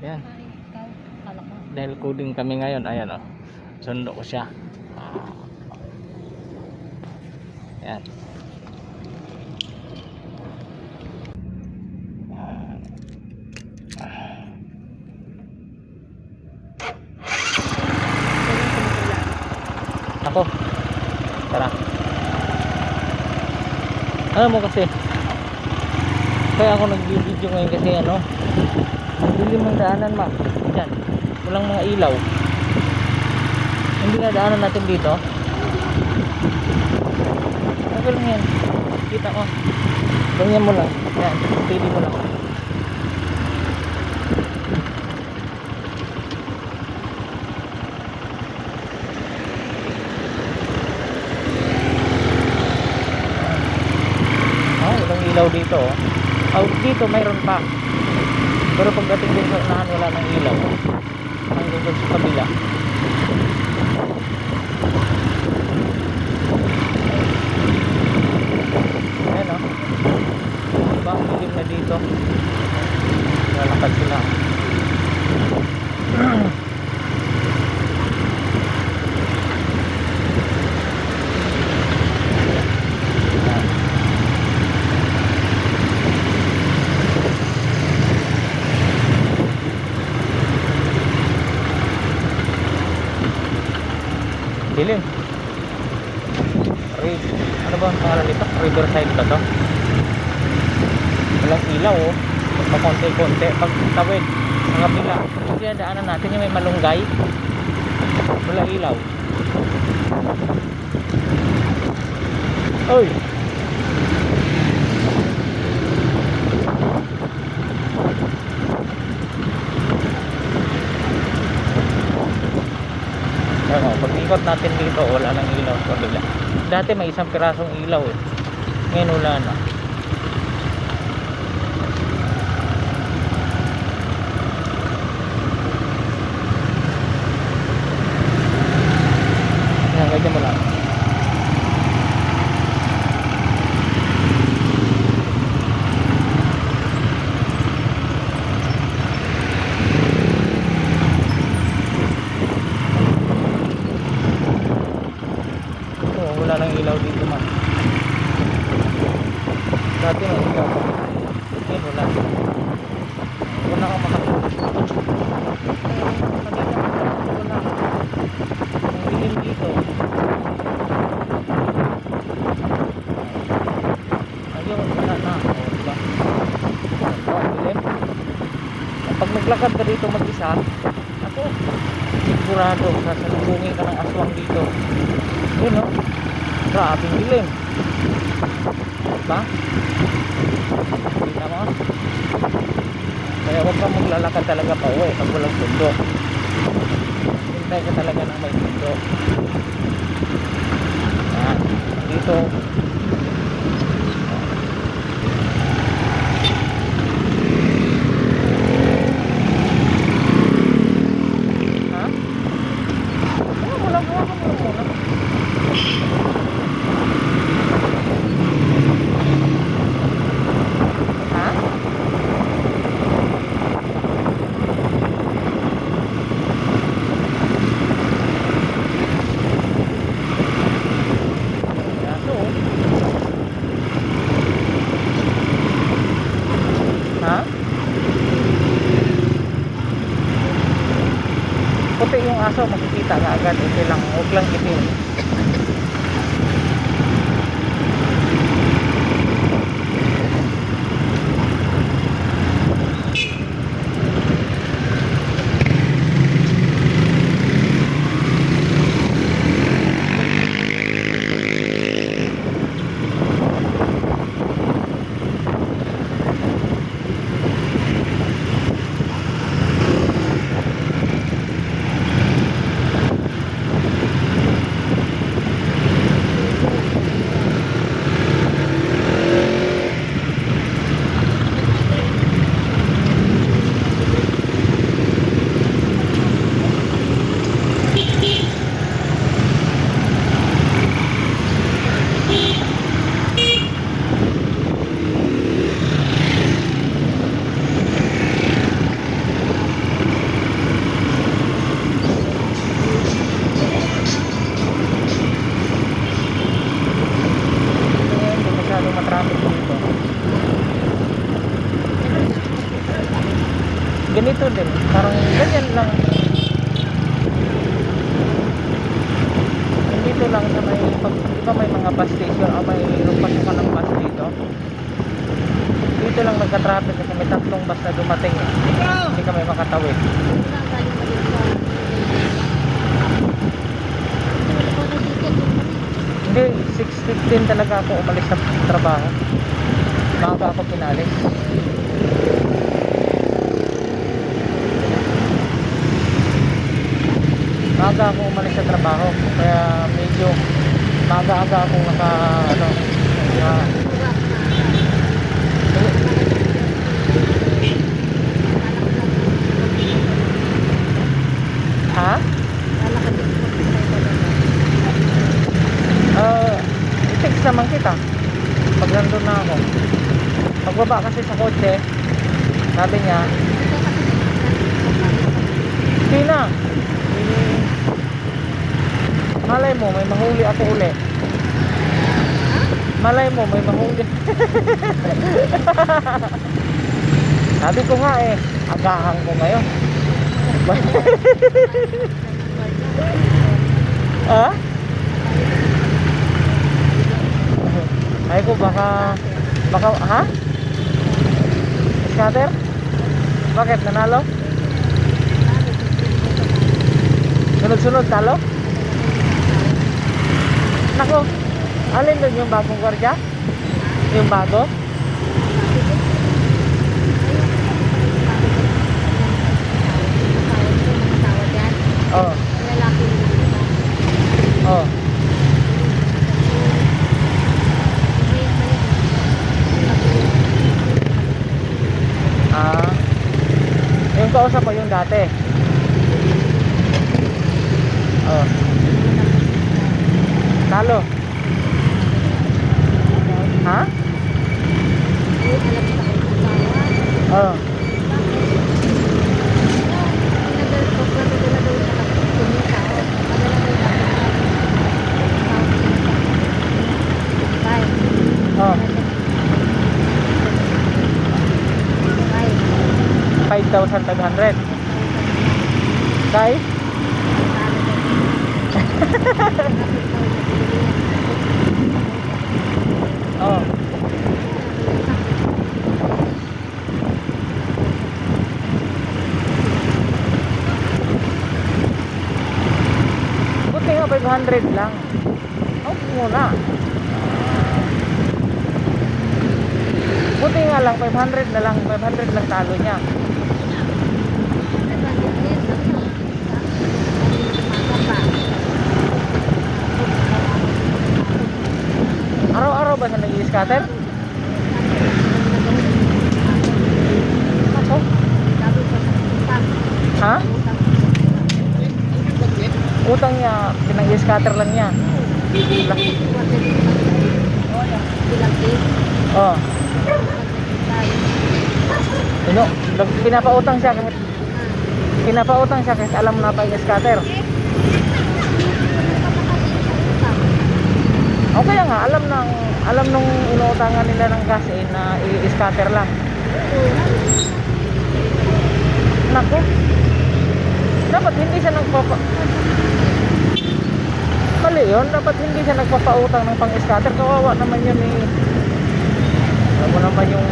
Yan. Ay, ikaw. Kala ko. Dahil coding kami ngayon, ayan o. Sundo ko siya. Yan. Ako. Tara. Ano mo kasi? Kaya ako nag-video ngayon kasi ano, ang dilim ng daanan, ma. Yan. Walang mga ilaw. Hindi na daanan natin dito. Okay lang yan. Kita ko. Ganyan mo lang. Yan. Pili mo lang. Walang ilaw dito. Dito mayroon pa. Pero pagdating din sa unahan wala nang ilaw. Hanggang doon sa kabila. Ayan o. Diba ang dilim na dito. Lalakad sila. Dilim. Ano ba ang pangalan dito? Riverside ba to? Walang ilaw oh. Pakonti-konti. Pag tawid ang kapila, kasi daanan natin yung may malunggay. Wala ilaw. Oy! Pag ikot natin dito wala nang ilaw sa kabila. Dati may isang pirasong ilaw eh. Ngayon wala na. Yan, ganyan mo lang. Wala nang ilaw dito man. Dati may ilaw. Ngayon wala. Wala kang makatulog. Wala. Ang dilim dito. Ayun, wala na. O, diba? O, ang dilim. Pag naglakad ka dito mag-isa, ako, sigurado, sasalubungin ka ng aswang dito. Yun o. Grabing dilim. Diba? Kita mo? Kaya huwag kang maglalakad talaga pa uwi pag walang sundo. Hintay ka talaga ng may sundo. Yan. Dito. Ha? Wala muna. Puti yung aso, makikita ka agad. Okay lang, huwag lang itim. ganito din. Parang ganyan lang. Dito lang sa may, pag, di ba may mga bus station o may pasukan ng bus dito. Dito lang nagka-traffic kasi may tatlong bus na dumating. Hindi kami makatawid. Hindi, 6:15 talaga ako umalis sa trabaho. Maaga ako pinalis. Maaga ako umalis sa trabaho. Kaya medyo maaga-aga akong naka ano na, ha? I-text naman kita pag nandun na ako. Pagbaba kasi sa kotse, sabi niya, hindi na. Malay mo, may mahuli ako uli. Malay mo, may mahuli. Sabi ko nga eh, agahan ko ngayon. Ha? Ay ko baka ha? Scatter? Bakit nanalo? Sunod-sunod talo? Nako, alin doon yung bagong gwardiya? Yung bago? Oh. Oh. Ah. Yung kausap mo yung dati. Oh. Talo. Ha? Oh. Oh. 5,500. Kay? Oh. Buti nga 500 lang. Okay muna. Buti nga lang 500 na lang, 500 lang talo niya. Araw-araw ba siya nag-i-scatter? Ako? Ha? Utang niya, pinag-i-scatter lang niya. Oh. Ano? Pinapautang siya kahit alam na pa yung scatter. O kaya nga alam nung inuutangan nila ng gas eh, na i-scatter lang. Nako. Dapat hindi siya mali yun, dapat hindi siya nagpapautang ng pang-scatter. Kawawa naman yun eh. Alam mo naman yung